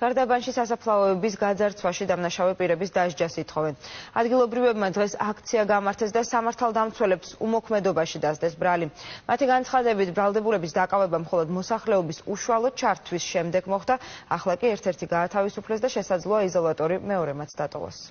გარდაბანში სასაფლაოების გაძარცვაში დამნაშავე პირების დასჯას ითხოვენ. ადგილობრივებმა დღეს აქცია გამართეს და სამართალდამცველებს უმოქმედობაში დასდეს ბრალი. მათი განცხადებით, ბრალდებულების დაკავება მხოლოდ მოსახლეობის უშუალო ჩართვის შემდეგ მოხდა, ახლა კი ერთ-ერთი გაათავისუფლეს და შესაძლოა იზოლატორი მეორემაც დატოვოს.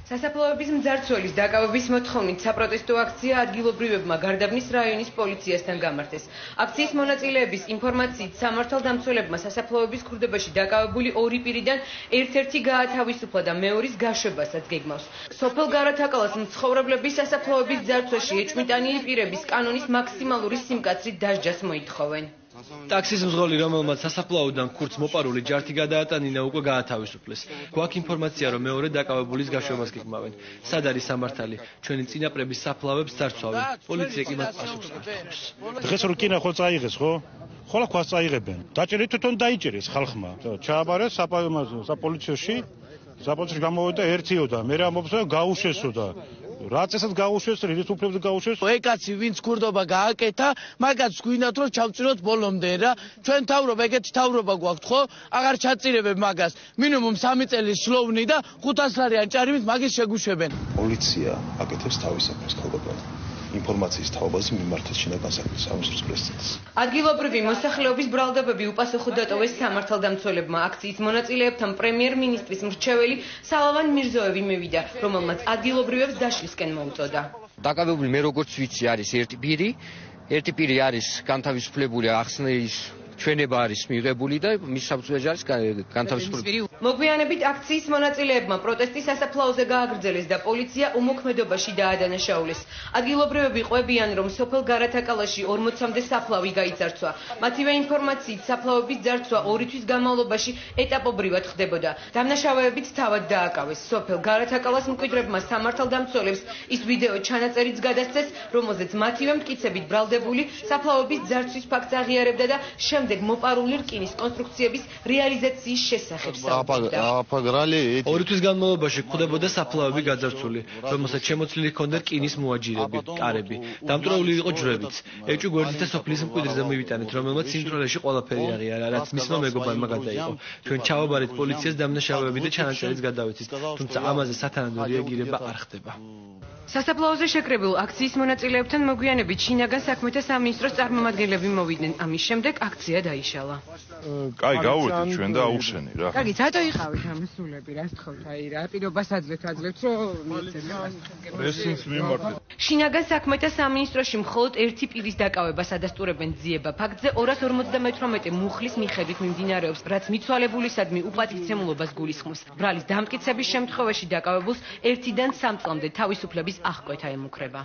სასაფლაოების მძარცველის დაკავების მოთხოვნით საპროტესტო აქცია ადგილობრივებმა გარდაბნის რაიონის პოლიციასთან გამართეს. აქციის მონაწილეების ინფორმაციით სამართალდამცველებმა სასაფლაოების ქურდებაში დაკავებული ორი პირიდან ერთ-ერთი გაათავისუფლა და მეორის გაშვებასაც გეგმავს. სოფელ გარათაკალას მცხოვრებლები სასაფლაოების ძარცვაში ეჭვმიტანილი პირების კანონის მაქსიმალური სიმკაცრით დასჯას მოითხოვენ. ტაქსის მძღოლი, რომელმაც სასაფლაოდან ქურდს მოპარული ჯართი გადაატანინა, უკვე გაათავისუფლეს. გვაქვს ინფორმაცია, რომ მეორე დაკავებულის გაშვებას გეგმავენ. სად არის სამართალი? ჩვენი წინაპრების საფლავებს დარცვავენ. პოლიცია კი მათ პასუხს გასცემს. დღეს რო კინა ხო წაიღეს, ხო? ხოლა ქვას წაიღებენ. დაჭერით თვითონ დაიჭერეს ხალხმა. ჩააბარეს საპოლიციოში. საპოლიციოში გამოვიდა ერთიოდა, მე რა მომწონს გაუშვესო და რა წესად გაუშვეს, რითიც უფლებს გაუშვეს? ეკაცი ვინც ქურდობა გააკეთა, მაგაც გვინდათ რომ ჩავწიროთ ბოლომდე რა. ჩვენ თავრობა, ეგეთი თავრობა გვაქვს, ხო? აღარ ჩაწირებებ მაგას. მინიმუმ 3 წელის შლოვნი და 500 ლარიანი ჭარიმით მაგის შეგუშვებენ. პოლიცია აკეთებს თავის საქმეს ქალბატონო. ინფორმაციის თავაზე მიმართოს შინაგან საქმის სამინისტროს პრეზიდენტს. ადგილობრივი მოსახლეობის ბრალდებები უპასუხოდ დატოვეს სამართალდამცველებმა. აქციის მონაწილეებთან პრემიერ-მინისტრის მრჩეველი სალავან მირზოევი მივიდა, რომელმაც ადგილობრივებს დაშლისკენ მოუწოდა. დაკავებული მე როგორც ვიცი არის ერთი პირი არის განთავისუფლებული, ახსნეის ჩვენება არის მიღებული და მის საფუძველზე არის განთავისუფლებული. მოგვიანებით აქციის მონაწილეებმა პროტესტი სასაფლაოზე გააგრძელეს და პოლიცია უმოქმედობაში დაადანაშაულეს. ადგილობრივები ყვებიან, რომ სოფელ გარათაკალაში 40-მდე საფლავი გაიძარცვა. მათივე ინფორმაციით, საფლავების ძარცვა 2 თვის განმავლობაში ეტაპობრივად ხდებოდა. დამნაშავეებით თავად დააკავეს. სოფელ გარათაკალას მკვიდრებმა სამართალდამცველებს ის ვიდეო ჩანაწერიც გადასცეს, რომელზეც მათივე მტკიცებით ბრალდებული საფლავების ძარცვის ფაქტს აღიარებდა და შემდეგ მოპარული რკინის კონსტრუქციების რეალიზაციის შესახებ საუბრობდა. 2 თვის განმავლობაში გვხვდებოდა საფლავები გაძარცვული, რომელსაც შემოცლილი ჰქონდა რკინის მოაჯირები, კარები. დამტვრეული იყო ჯვრებიც. ეჭვი გვერდით და სოფლის მკვიდრზე მივიტანეთ, რომელმაც სიმწვრალეში ყველაფერი აღიარა, რაც მისმა მეგობარმა გადაიღო. ჩვენ ჩავაბარეთ პოლიციას დამნაშავეები და ჩანაწერიც გადავეცით, თუმცა ამაზე სათანადო რეაგირება არ ხდება. სასაფლაოზე შეკრებილ აქციის მონაწილეებთან მოგვიანებით შინაგან საქმეთა სამინისტროს წარმომადგენლები მოვიდნენ. ამის შემდეგ აქცია დაიშალა. კაი, გავუვედით ჩვენ და აუხსენი რა. კარგი, რატო იყავით ამასულები, რას თხოვთ, აი რა პირობას აძლევთ, რომ მიეცემთ. ესენს მიმართეთ. შინაგან საქმეთა სამინისტროში მხოლოდ ერთი პირის დაკავებას ადასტურებენ ძიება. ფაქტზე 258 მუხლის მიხედვით მიმდინარეობს, რაც მიცვალებულისადმი უპატივცემულობას გულისხმობს. ბრალის დამტკიცების შემთხვევაში დაკავებულს 1-დან 3 წლამდე თავისუფლების აღკვეთა ემუქრება.